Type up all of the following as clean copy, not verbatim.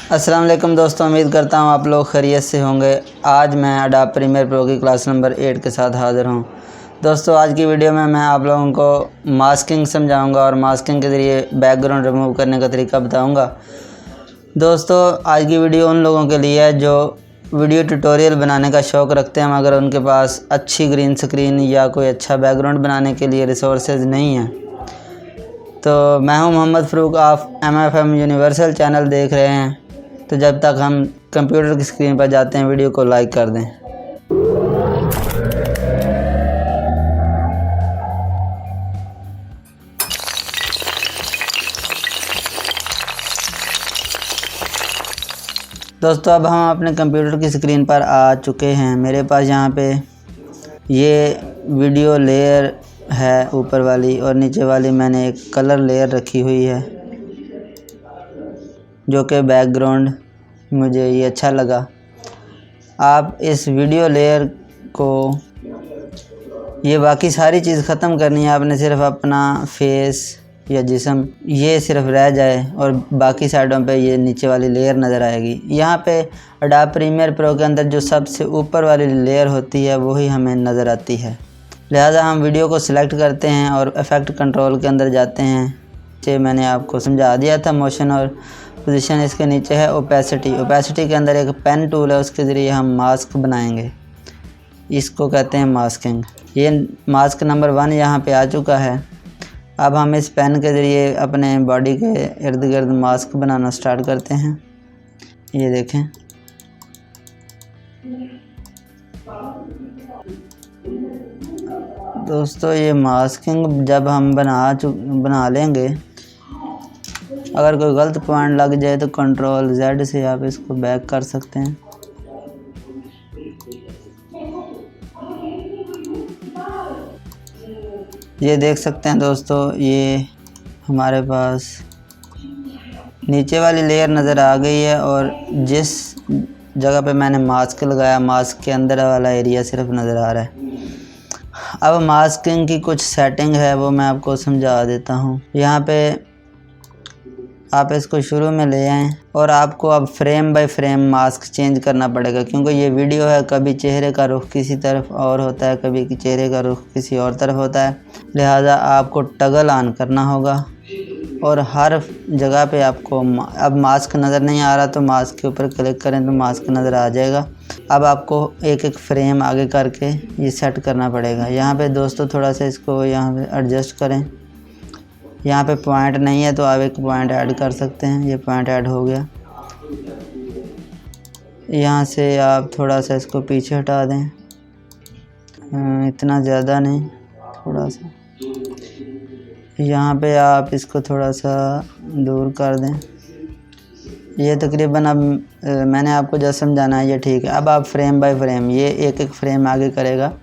अस्सलाम वालेकुम दोस्तों, उम्मीद करता हूँ आप लोग खैरियत से होंगे। आज मैं अडोबे प्रीमियर प्रो की क्लास नंबर 8 के साथ हाज़िर हूँ। दोस्तों आज की वीडियो में मैं आप लोगों को मास्किंग समझाऊंगा और मास्किंग के ज़रिए बैकग्राउंड रिमूव करने का तरीका बताऊंगा। दोस्तों आज की वीडियो उन लोगों के लिए है जो वीडियो ट्यूटोरियल बनाने का शौक़ रखते हैं मगर उनके पास अच्छी ग्रीन स्क्रीन या कोई अच्छा बैकग्राउंड बनाने के लिए रिसोर्सेज नहीं हैं। तो मैं हूं मोहम्मद फ़ारूक, आप MFM यूनिवर्सल चैनल देख रहे हैं। तो जब तक हम कंप्यूटर की स्क्रीन पर जाते हैं, वीडियो को लाइक कर दें। दोस्तों अब हम अपने कंप्यूटर की स्क्रीन पर आ चुके हैं। मेरे पास यहाँ पे ये वीडियो लेयर है ऊपर वाली, और नीचे वाली मैंने एक कलर लेयर रखी हुई है जो कि बैकग्राउंड मुझे ये अच्छा लगा। आप इस वीडियो लेयर को ये बाकी सारी चीज़ ख़त्म करनी है। आपने सिर्फ अपना फेस या जिस्म ये सिर्फ रह जाए और बाकी साइडों पे ये नीचे वाली लेयर नज़र आएगी। यहाँ पे अडोबे प्रीमियर प्रो के अंदर जो सबसे ऊपर वाली लेयर होती है वही हमें नज़र आती है। लिहाजा हम वीडियो को सिलेक्ट करते हैं और इफ़ेक्ट कंट्रोल के अंदर जाते हैं। जो मैंने आपको समझा दिया था मोशन और पोजीशन। इसके नीचे है ओपेसिटी के अंदर एक पेन टूल है, उसके ज़रिए हम मास्क बनाएंगे। इसको कहते हैं मास्किंग। ये मास्क नंबर 1 यहाँ पे आ चुका है। अब हम इस पेन के ज़रिए अपने बॉडी के इर्द गिर्द मास्क बनाना स्टार्ट करते हैं। ये देखें, दोस्तों ये मास्किंग जब हम बना लेंगे, अगर कोई गलत पॉइंट लग जाए तो Ctrl Z से आप इसको बैक कर सकते हैं। ये देख सकते हैं दोस्तों, ये हमारे पास नीचे वाली लेयर नज़र आ गई है और जिस जगह पे मैंने मास्क लगाया मास्क के अंदर वाला एरिया सिर्फ नज़र आ रहा है। अब मास्किंग की कुछ सेटिंग है वो मैं आपको समझा देता हूँ। यहाँ पे आप इसको शुरू में ले आएँ और आपको अब frame by frame mask change करना पड़ेगा, क्योंकि ये वीडियो है। कभी चेहरे का रुख किसी तरफ और होता है, कभी चेहरे का रुख किसी और तरफ होता है। लिहाजा आपको टगल ऑन करना होगा और हर जगह पे आपको अब मास्क नज़र नहीं आ रहा तो मास्क के ऊपर क्लिक करें तो मास्क नज़र आ जाएगा। अब आपको एक एक फ्रेम आगे करके ये सेट करना पड़ेगा। यहाँ पे दोस्तों थोड़ा सा इसको यहाँ पे एडजस्ट करें। यहाँ पे पॉइंट नहीं है तो आप एक पॉइंट ऐड कर सकते हैं। ये पॉइंट ऐड हो गया। यहाँ से आप थोड़ा सा इसको पीछे हटा दें, इतना ज़्यादा नहीं, थोड़ा सा। यहाँ पे आप इसको थोड़ा सा दूर कर दें। ये तकरीबन अब मैंने आपको जो समझाना है ये ठीक है। अब आप फ्रेम बाय फ्रेम ये एक एक फ्रेम आगे करेगा।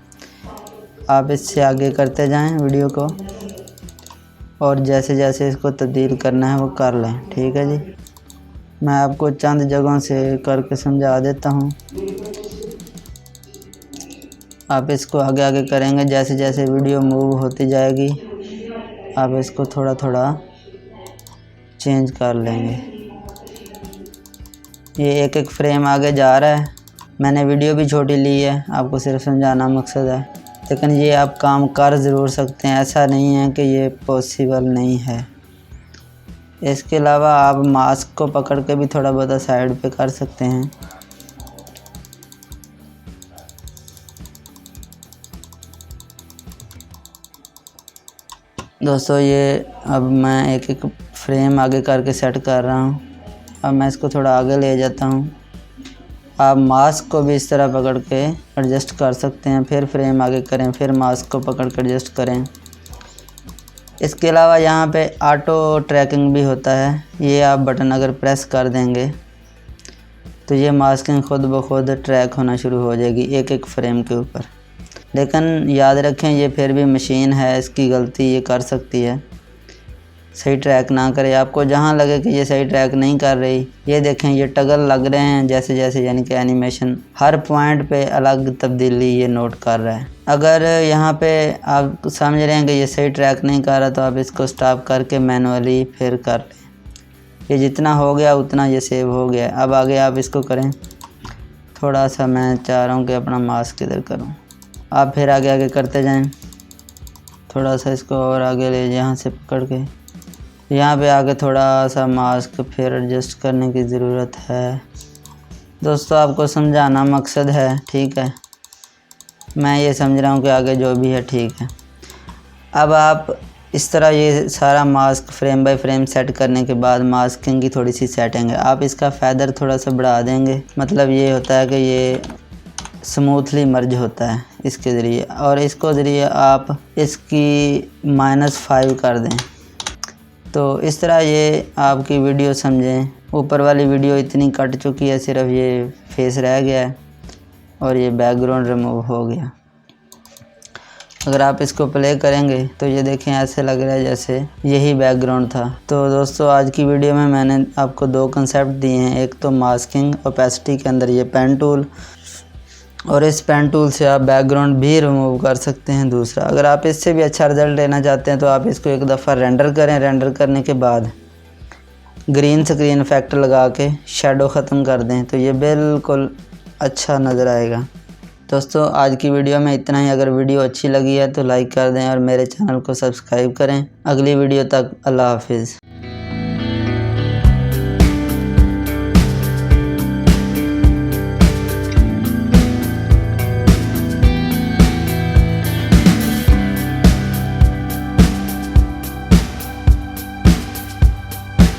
आप इससे आगे करते जाएं वीडियो को, और जैसे जैसे इसको तब्दील करना है वो कर लें। ठीक है जी, मैं आपको चंद जगहों से करके समझा देता हूँ। आप इसको आगे आगे करेंगे, जैसे जैसे वीडियो मूव होती जाएगी आप इसको थोड़ा थोड़ा चेंज कर लेंगे। ये एक एक फ्रेम आगे जा रहा है। मैंने वीडियो भी छोटी ली है, आपको सिर्फ समझाना मकसद है। लेकिन ये आप काम कर ज़रूर सकते हैं, ऐसा नहीं है कि ये पॉसिबल नहीं है। इसके अलावा आप मास्क को पकड़ के भी थोड़ा बहुत साइड पे कर सकते हैं। दोस्तों ये अब मैं एक एक फ्रेम आगे करके सेट कर रहा हूँ। अब मैं इसको थोड़ा आगे ले जाता हूँ। आप मास्क को भी इस तरह पकड़ के एडजस्ट कर सकते हैं, फिर फ्रेम आगे करें, फिर मास्क को पकड़ कर एडजस्ट करें। इसके अलावा यहाँ पे ऑटो ट्रैकिंग भी होता है। ये आप बटन अगर प्रेस कर देंगे तो ये मास्किंग ख़ुद ब खुद ट्रैक होना शुरू हो जाएगी एक एक फ्रेम के ऊपर। लेकिन याद रखें ये फिर भी मशीन है, इसकी गलती ये कर सकती है, सही ट्रैक ना करे। आपको जहाँ लगे कि ये सही ट्रैक नहीं कर रही, ये देखें ये टगल लग रहे हैं जैसे जैसे, यानी कि एनिमेशन हर पॉइंट पे अलग तब्दीली ये नोट कर रहा है। अगर यहाँ पे आप समझ रहे हैं कि ये सही ट्रैक नहीं कर रहा तो आप इसको स्टॉप करके मैनुअली फिर कर लें। ये जितना हो गया उतना ये सेव हो गया। अब आगे आप इसको करें, थोड़ा सा मैं चाह रहा हूँ कि अपना मास्क इधर करूँ, आप फिर आगे आगे करते जाएं। थोड़ा सा इसको और आगे ले यहाँ से पकड़ के यहाँ पे आके थोड़ा सा मास्क फिर एडजस्ट करने की ज़रूरत है। दोस्तों आपको समझाना मकसद है, ठीक है, मैं ये समझ रहा हूँ कि आगे जो भी है ठीक है। अब आप इस तरह ये सारा mask frame by frame set करने के बाद मास्किंग की थोड़ी सी सेटिंग है, आप इसका फेदर थोड़ा सा बढ़ा देंगे। मतलब ये होता है कि ये स्मूथली मर्ज होता है इसके ज़रिए, और इसको ज़रिए आप इसकी -5 कर दें। तो इस तरह ये आपकी वीडियो समझें। ऊपर वाली वीडियो इतनी कट चुकी है, सिर्फ ये फेस रह गया है और ये बैकग्राउंड रिमूव हो गया। अगर आप इसको प्ले करेंगे तो ये देखें ऐसे लग रहा है जैसे यही बैकग्राउंड था। तो दोस्तों आज की वीडियो में मैंने आपको 2 कंसेप्ट दिए हैं, एक तो मास्किंग ओपेसिटी के अंदर ये पेन टूल, और इस पेन टूल से आप बैकग्राउंड भी रिमूव कर सकते हैं। दूसरा, अगर आप इससे भी अच्छा रिज़ल्ट लेना चाहते हैं तो आप इसको एक दफ़ा रेंडर करें, रेंडर करने के बाद ग्रीन स्क्रीन इफेक्ट लगा के शैडो ख़त्म कर दें तो ये बिल्कुल अच्छा नज़र आएगा। दोस्तों आज की वीडियो में इतना ही। अगर वीडियो अच्छी लगी है तो लाइक कर दें और मेरे चैनल को सब्सक्राइब करें। अगली वीडियो तक अल्लाह हाफिज़।